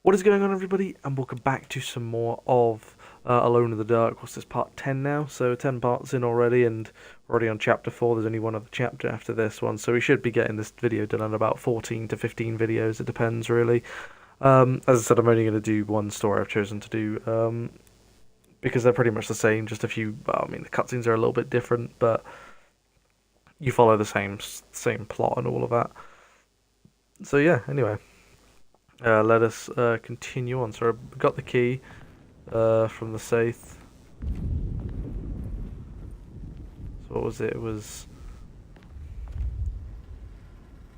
What is going on, everybody, and welcome back to some more of Alone in the Dark. What's this, part 10 now? So 10 parts in already, and we're already on chapter 4. There's only one other chapter after this one, so we should be getting this video done in about 14 to 15 videos. It depends, really. As I said, I'm only going to do one story I've chosen to do, because they're pretty much the same, just a few, well, I mean, the cutscenes are a little bit different, but you follow the same plot and all of that. So yeah, anyway. Let us continue on. So I got the key from the safe. So what was it? It was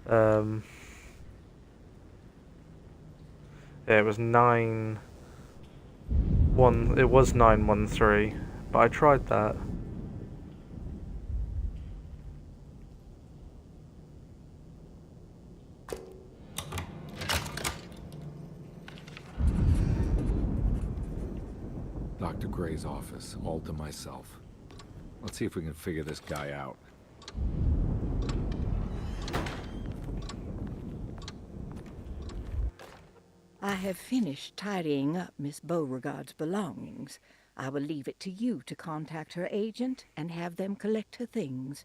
yeah, it was 9-1. It was 913, but I tried that. Dr. Gray's office, all to myself. Let's see if we can figure this guy out. I have finished tidying up Miss Beauregard's belongings. I will leave it to you to contact her agent and have them collect her things.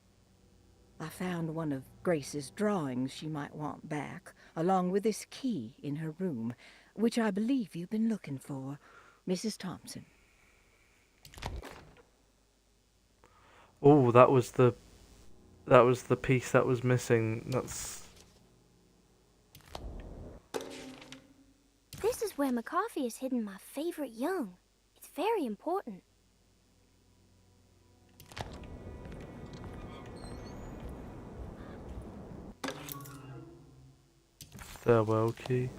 I found one of Grace's drawings she might want back, along with this key in her room, which I believe you've been looking for. Mrs. Thompson. Oh, that was the piece that was missing. This is where McCoffey has hidden my favorite young. It's very important. Farewell key.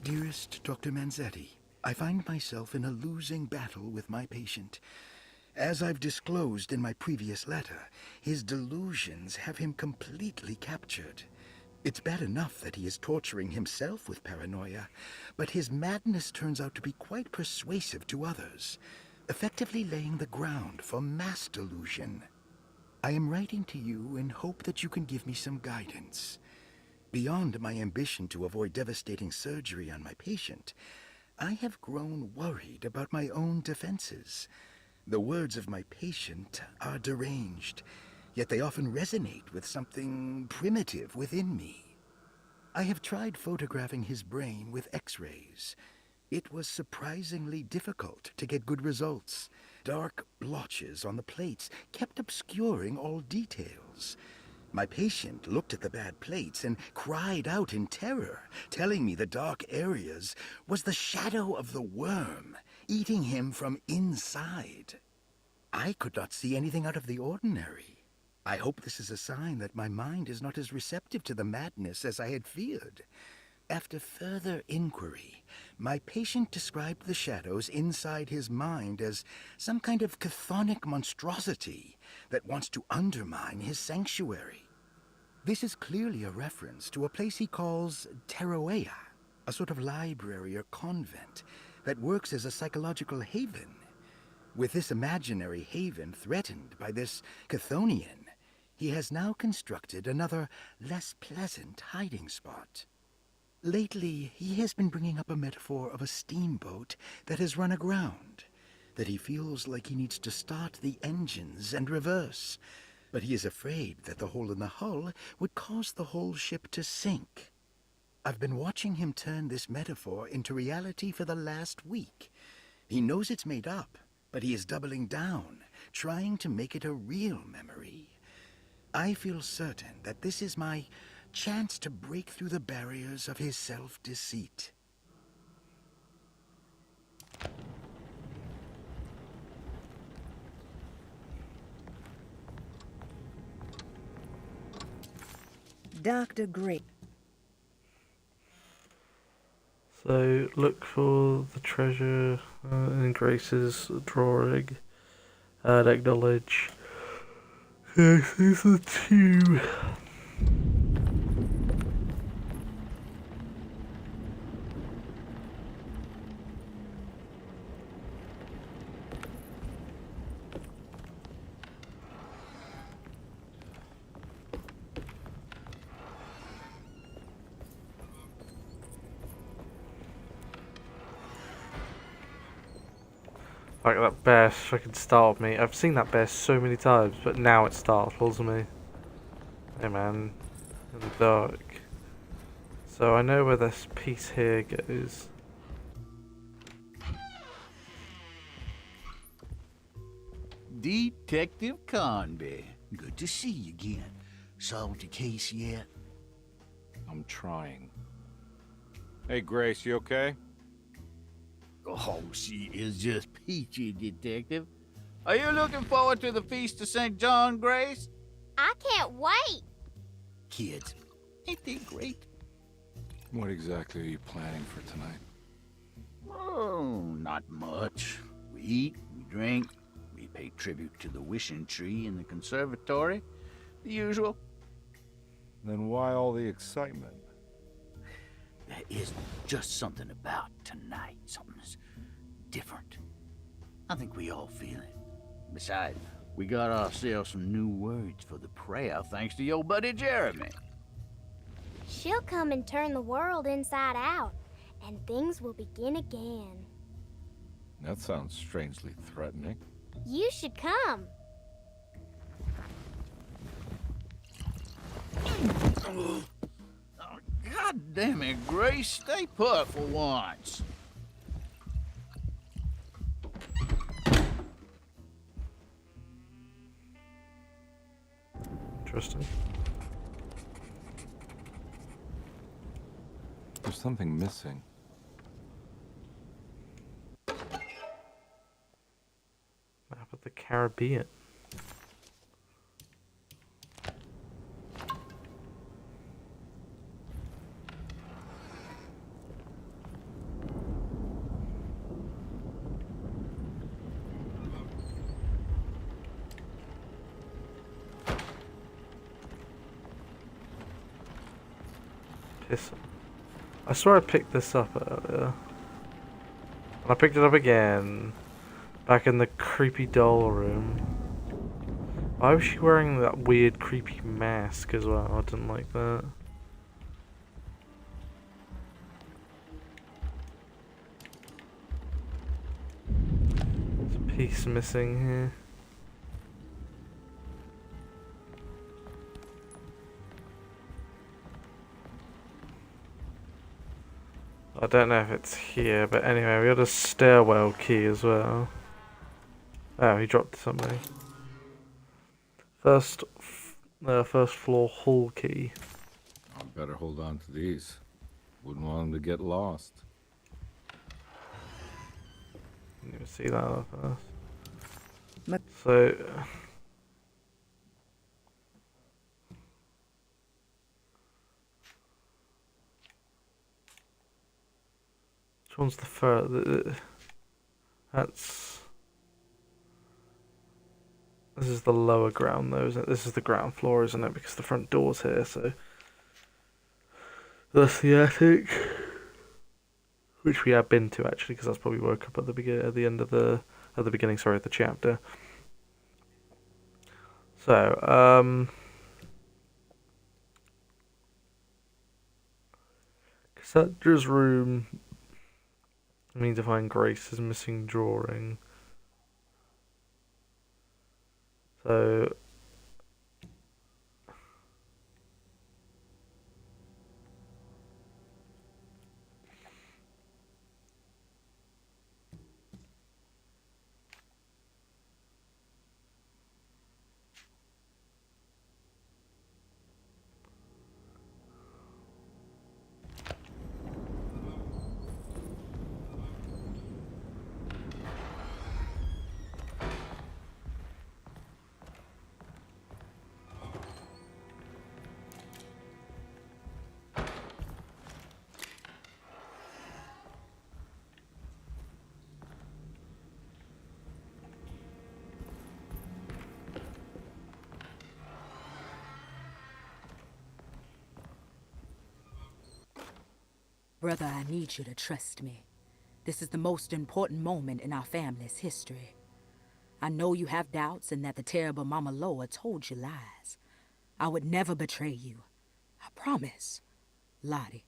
Dearest Dr. Manzetti, I find myself in a losing battle with my patient. As I've disclosed in my previous letter, his delusions have him completely captured. It's bad enough that he is torturing himself with paranoia, but his madness turns out to be quite persuasive to others, effectively laying the ground for mass delusion. I am writing to you in hope that you can give me some guidance. Beyond my ambition to avoid devastating surgery on my patient, I have grown worried about my own defenses. The words of my patient are deranged, yet they often resonate with something primitive within me. I have tried photographing his brain with X-rays. It was surprisingly difficult to get good results. Dark blotches on the plates kept obscuring all details. My patient looked at the bad plates and cried out in terror, telling me the dark areas was the shadow of the worm, eating him from inside. I could not see anything out of the ordinary. I hope this is a sign that my mind is not as receptive to the madness as I had feared. After further inquiry, my patient described the shadows inside his mind as some kind of chthonic monstrosity that wants to undermine his sanctuary. This is clearly a reference to a place he calls Teroea, a sort of library or convent that works as a psychological haven. With this imaginary haven threatened by this Chthonian, he has now constructed another, less pleasant hiding spot. Lately, he has been bringing up a metaphor of a steamboat that has run aground, that he feels like he needs to start the engines and reverse, but he is afraid that the hole in the hull would cause the whole ship to sink. I've been watching him turn this metaphor into reality for the last week. He knows it's made up, but he is doubling down, trying to make it a real memory. I feel certain that this is my chance to break through the barriers of his self-deceit. Dr. Gray. So look for the treasure in Grace's drawing and acknowledge. This is the two. Like, that bear fucking startled me. I've seen that bear so many times, but now it startles me. Hey man, in the dark. So I know where this piece here goes. Detective Conby. Good to see you again. Solved your case yet? I'm trying. Hey, Grace, you okay? Oh, she is just peachy, Detective. Are you looking forward to the Feast of St. John, Grace? I can't wait. Kids, ain't they great? What exactly are you planning for tonight? Oh, not much. We eat, we drink, we pay tribute to the wishing tree in the conservatory. The usual. Then why all the excitement? There is just something about tonight. Something's different. I think we all feel it. Besides, we got ourselves some new words for the prayer thanks to your buddy Jeremy. She'll come and turn the world inside out, and things will begin again. That sounds strangely threatening. You should come. Oh, God damn it, Grace. Stay put for once. Interesting. There's something missing. Map of the Caribbean. Piss. I swear I picked this up earlier. And I picked it up again. Back in the creepy doll room. Why was she wearing that weird creepy mask as well? I didn't like that. There's a piece missing here. I don't know if it's here, but anyway, we got a stairwell key as well. Oh, he dropped something. First floor hall key. I better hold on to these. Wouldn't want them to get lost. Didn't even see that at first. So... which one's the first? That's... This is the lower ground though, isn't it? This is the ground floor, isn't it? Because the front door's here, so... That's the attic. Which we have been to actually, because that's probably woke up at the beginning of the chapter. So, Cassandra's room. I need to find Grace's missing drawing. So... Brother, I need you to trust me. This is the most important moment in our family's history. I know you have doubts and that the terrible Mama Loa told you lies. I would never betray you. I promise. Lottie.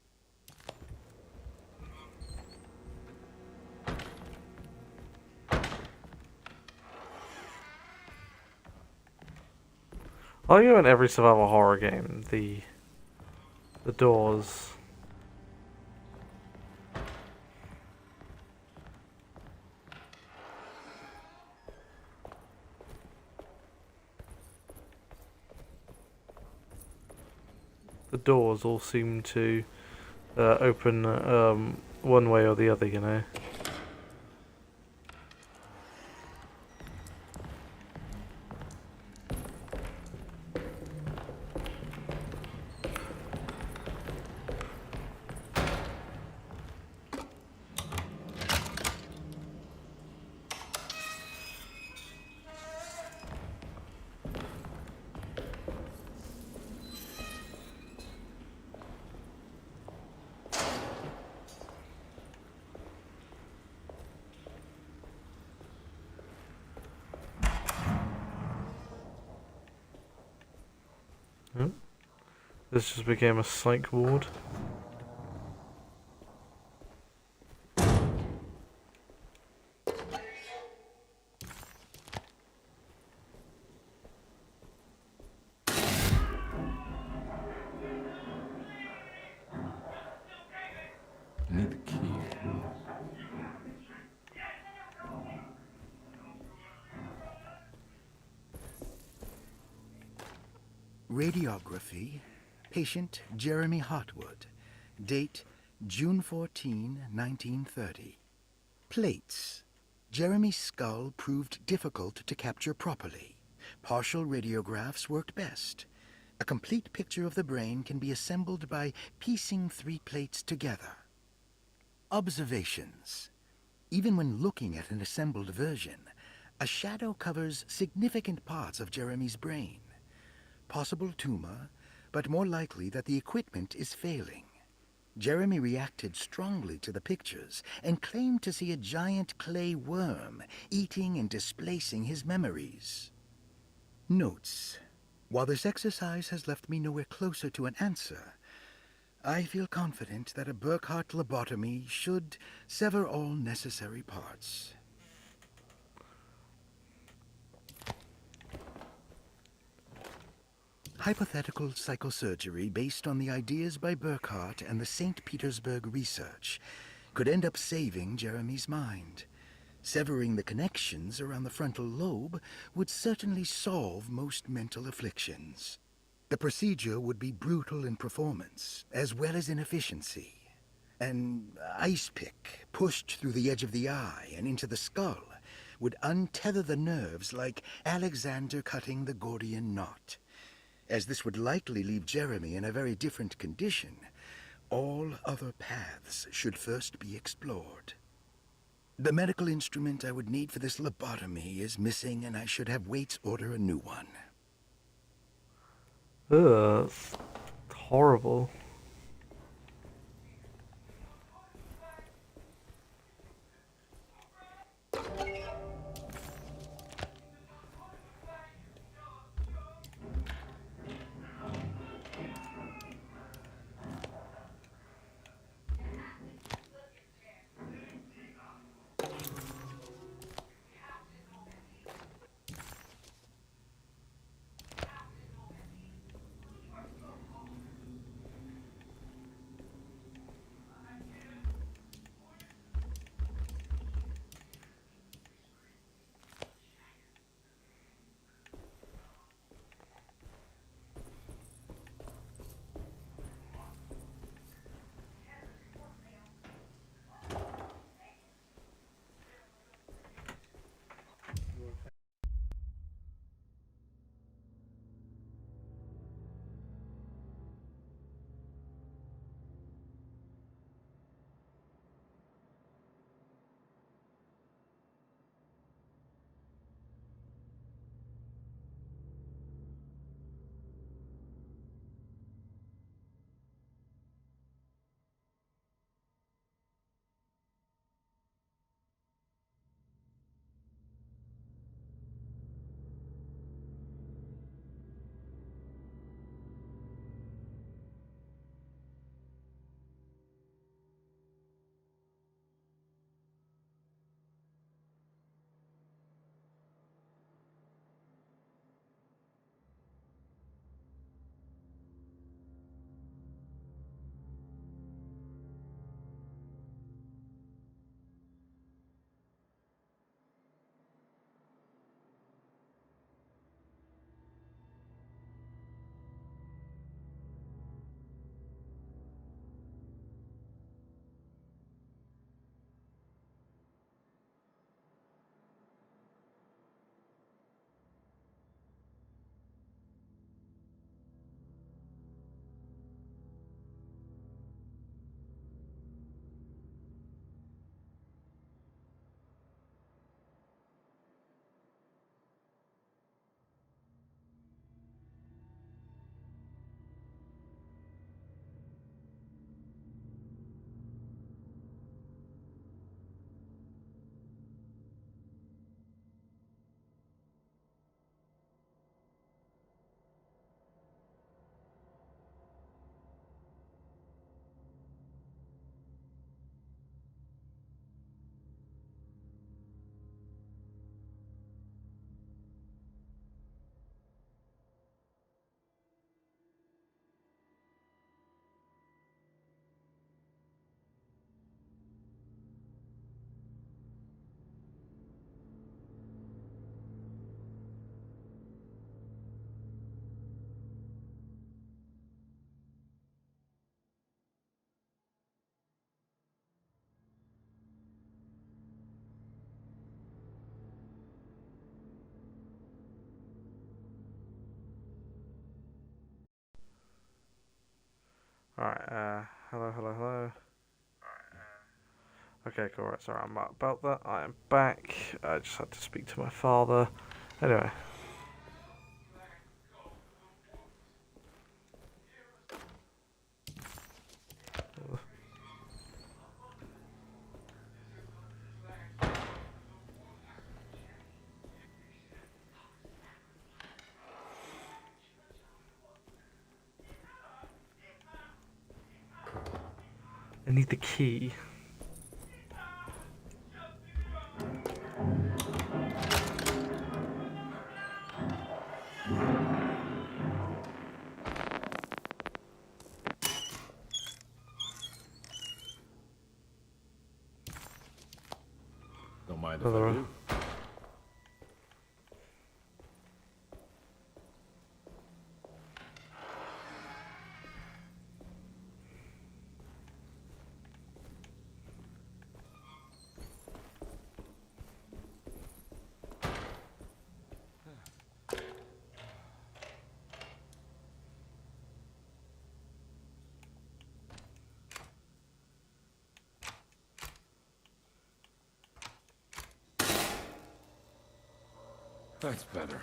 I think in every survival horror game, the doors. The doors all seem to open one way or the other, you know. This just became a psych ward. I need the key. Radiography. Patient Jeremy Hartwood. Date June 14, 1930. Plates. Jeremy's skull proved difficult to capture properly. Partial radiographs worked best. A complete picture of the brain can be assembled by piecing 3 plates together. Observations. Even when looking at an assembled version, a shadow covers significant parts of Jeremy's brain. Possible tumor, but more likely that the equipment is failing. Jeremy reacted strongly to the pictures and claimed to see a giant clay worm eating and displacing his memories. Notes. While this exercise has left me nowhere closer to an answer, I feel confident that a Burkhardt lobotomy should sever all necessary parts. Hypothetical psychosurgery based on the ideas by Burkhardt and the St. Petersburg research could end up saving Jeremy's mind. Severing the connections around the frontal lobe would certainly solve most mental afflictions. The procedure would be brutal in performance, as well as in efficiency. An ice pick pushed through the edge of the eye and into the skull would untether the nerves like Alexander cutting the Gordian knot. As this would likely leave Jeremy in a very different condition, all other paths should first be explored. The medical instrument I would need for this lobotomy is missing, and I should have Waits order a new one. Ugh, it's horrible. Alright, hello, hello, hello. Okay, cool, right, sorry about that. I am back. I just had to speak to my father. Anyway. I need the key. Don't mind if Hello. I do. That's better.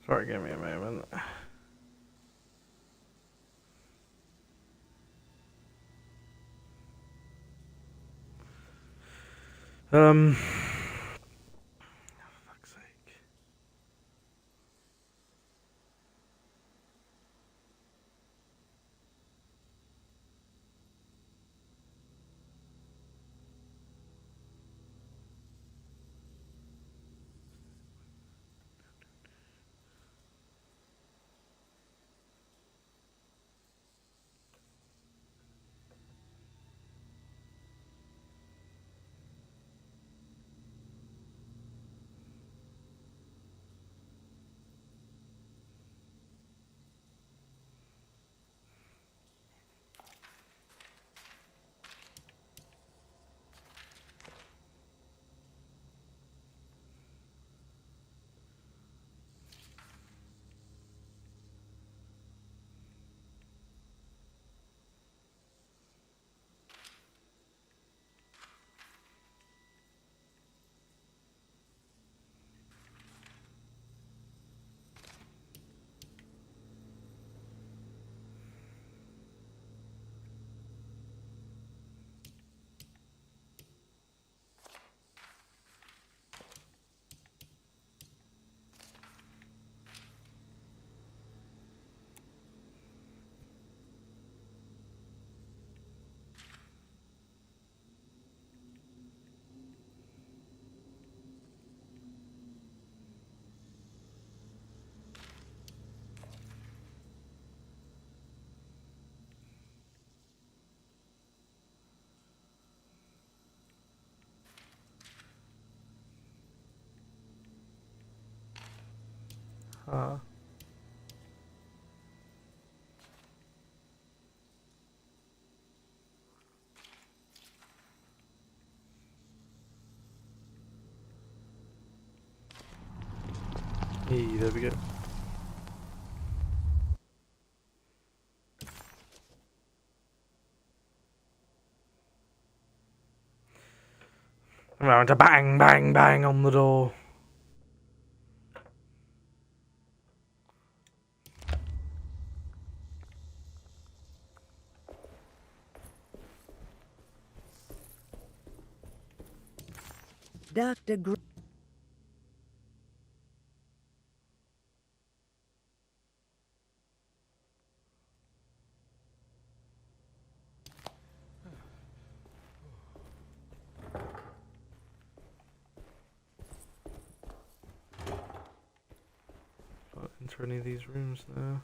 Sorry, give me a moment. For fuck's sake. ha. Hey, there we go. I'm going to bang, bang, bang on the door. Dr. Can't enter any of these rooms now.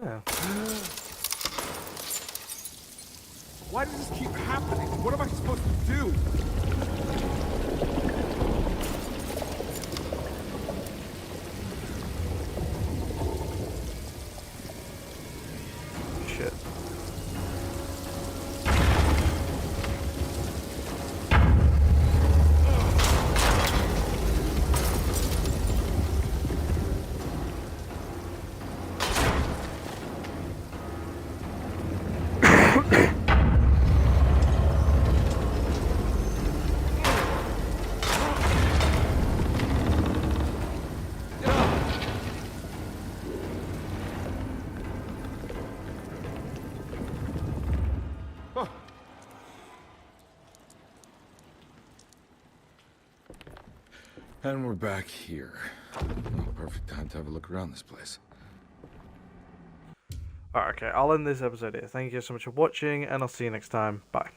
Yeah. Why does this keep happening? What am I supposed to do? Shit. And we're back here. Perfect time to have a look around this place. Alright, okay, I'll end this episode here. Thank you so much for watching, and I'll see you next time. Bye.